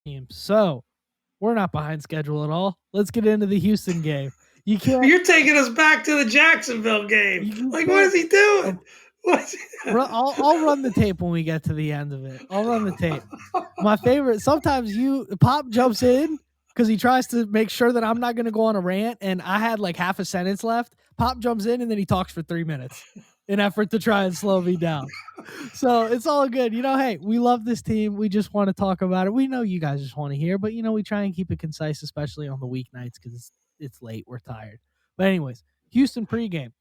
team. So we're not behind schedule at all. Let's get into the Houston game. You can't. You're taking us back to the Jacksonville game. You Like, what can't. is he doing? What is he I'll run the tape when we get to the end of it. I'll run the tape. My favorite. Sometimes Pop jumps in because he tries to make sure that I'm not going to go on a rant, and I had like half a sentence left. Pop jumps in and then he talks for 3 minutes in effort to try and slow me down. So it's all good. Hey, we love this team. We just want to talk about it. We know you guys just want to hear, but we try and keep it concise, especially on the weeknights because it's late. We're tired. But anyways, Houston pregame.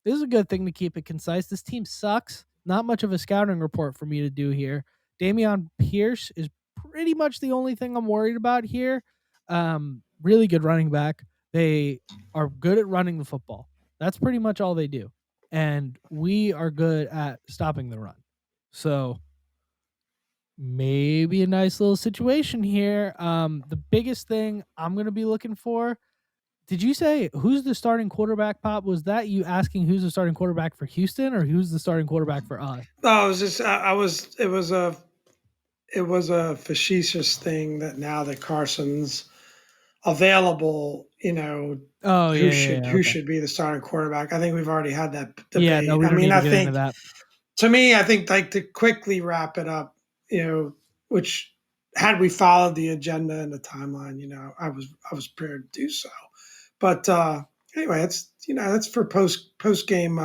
This is a good thing to keep it concise. This team sucks. Not much of a scouting report for me to do here. Dameon Pierce is pretty much the only thing I'm worried about here. Really good running back. They are good at running the football. That's pretty much all they do. And we are good at stopping the run. So maybe a nice little situation here. The biggest thing I'm going to be looking for. Did you say who's the starting quarterback, Pop? Was that you asking who's the starting quarterback for Houston or who's the starting quarterback for us? No, it was just it was a facetious thing that now that Carson's available, Oh, who yeah, should yeah, who okay. should be the starting quarterback. I think we've already had that Yeah, no, debate. we I don't mean, need to I get into think that. to me, I think like to quickly wrap it up, which had we followed the agenda and the timeline, I was prepared to do so. But anyway, that's for post game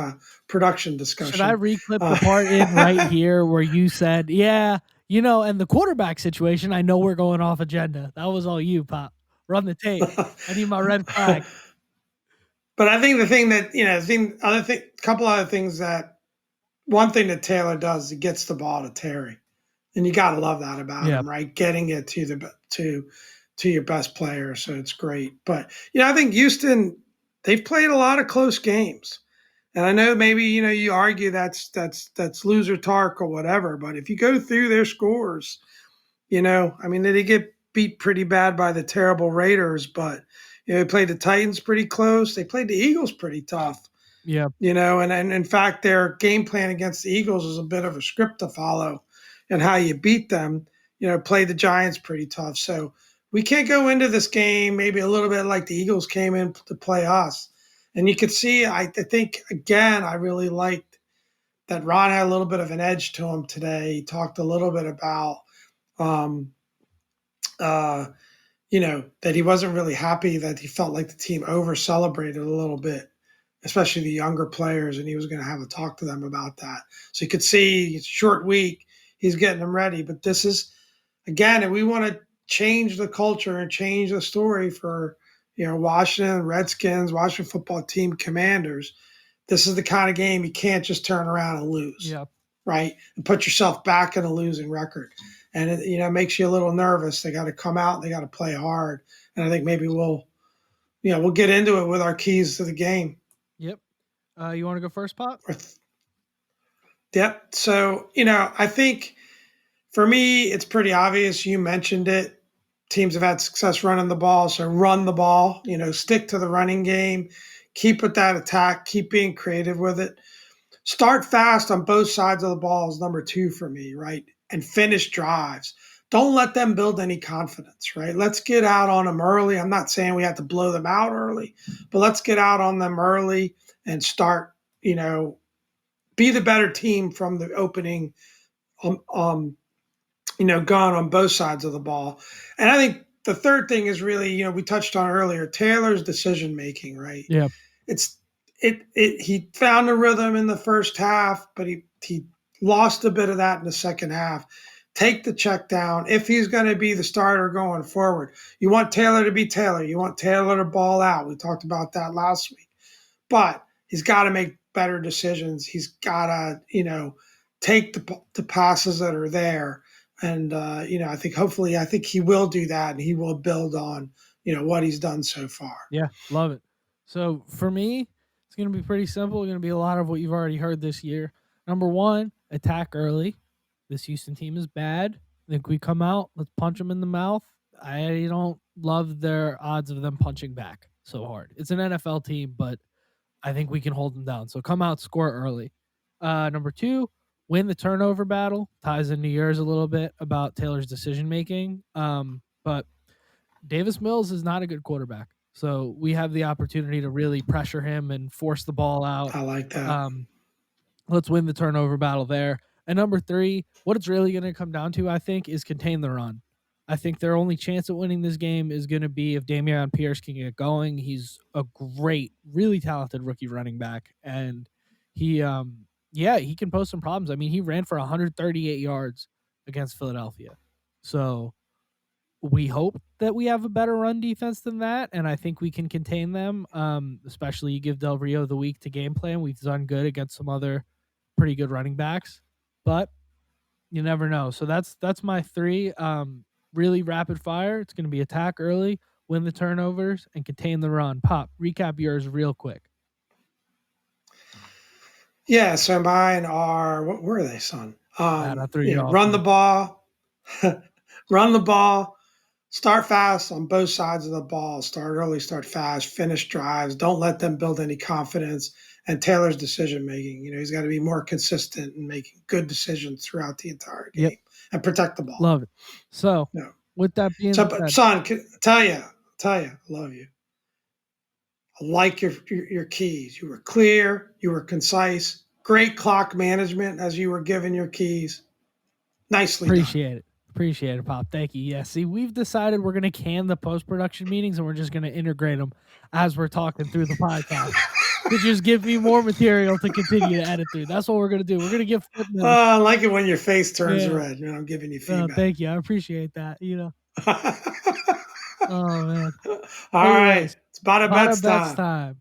production Should I discussion. reclip the Uh, part in right here where you said, yeah, and the quarterback situation, I know we're going off agenda. That was all you, Pop. Run the tape. I need my red flag. but I think the thing that couple other things that one thing that Taylor does, he gets the ball to Terry, and you got to love that about Yeah. him, right? Getting it to your best player, so it's great. But I think Houston, they've played a lot of close games, and I know maybe you argue that's loser talk or whatever, but if you go through their scores, I mean, they did get beat pretty bad by the terrible Raiders, but they played the Titans pretty close. They played the Eagles pretty tough. Yeah. And in fact, their game plan against the Eagles was a bit of a script to follow and how you beat them, play the Giants pretty tough. So we can't go into this game maybe a little bit like the Eagles came in to play us. And you could see, I think, again, I really liked that Ron had a little bit of an edge to him today. He talked a little bit about, um, uh, that he wasn't really happy, that he felt like the team over celebrated a little bit, especially the younger players, and he was going to have a talk to them about that. So you could see it's a short week, he's getting them ready. But this is, again, if we want to change the culture and change the story for Washington Redskins, Washington football team, Commanders, this is the kind of game you can't just turn around and lose, Yeah. right? And put yourself back in a losing record. And it makes you a little nervous. They got to come out, they got to play hard. And I think maybe we'll get into it with our keys to the game. Yep. You want to go first, Pop? Yep. So, I think for me, it's pretty obvious. You mentioned it. Teams have had success running the ball. So run the ball, stick to the running game, keep with that attack, keep being creative with it. Start fast on both sides of the ball is number 2 for me, right? And finish drives. Don't let them build any confidence, right? Let's get out on them early. I'm not saying we have to blow them out early, but let's get out on them early and start, be the better team from the opening, um, um, gun on both sides of the ball. And I think the third thing is really, we touched on earlier, Taylor's decision making, right? Yeah. It's he found a rhythm in the first half, but he lost a bit of that in the second half. Take the check down if he's going to be the starter going forward. You want Taylor to be Taylor. You want Taylor to ball out. We talked about that last week. But he's got to make better decisions. He's got to, take the passes that are there. And, I think he will do that, and he will build on, what he's done so far. Yeah. Love it. So for me, it's going to be pretty simple. It's going to be a lot of what you've already heard this year. Number one, attack early. This Houston team is bad. I think we come out, let's punch them in the mouth. I don't love their odds of them punching back so hard. It's an NFL team, but I think we can hold them down. So come out, score early. Number two, win the turnover battle. Ties into yours a little bit about Taylor's decision making. But Davis Mills is not a good quarterback. So we have the opportunity to really pressure him and force the ball out. I like that. Let's win the turnover battle there. And number 3, what it's really going to come down to, I think, is contain the run. I think their only chance at winning this game is going to be if Dameon Pierce can get going. He's a great, really talented rookie running back, and he can pose some problems. I mean, he ran for 138 yards against Philadelphia. So we hope that we have a better run defense than that, and I think we can contain them. Especially you give Del Rio the week to game plan. We've done good against some other pretty good running backs, but you never know. So that's my 3. Really rapid fire. It's going to be attack early, win the turnovers, and contain the run. Pop, recap yours real quick. Yeah, so mine are, what were they, son? I threw you off. Run the ball, run the ball, start fast on both sides of the ball. Start early, start fast, finish drives. Don't let them build any confidence. And Taylor's decision making, he's got to be more consistent and making good decisions throughout the entire game and protect the ball. Love it. So, with that being said, son, tell you, I love you. I like your keys. You were clear. You were concise. Great clock management as you were giving your keys. Nicely done. Appreciate it, Pop. Thank you. Yeah, see, we've decided we're going to can the post-production meetings and we're just going to integrate them as we're talking through the podcast to just give me more material to continue to edit through. That's what we're going to do. We're going to give I like it when your face turns red. I'm giving you feedback. Thank you. I appreciate that. Oh, man. All right. It's bada bets time.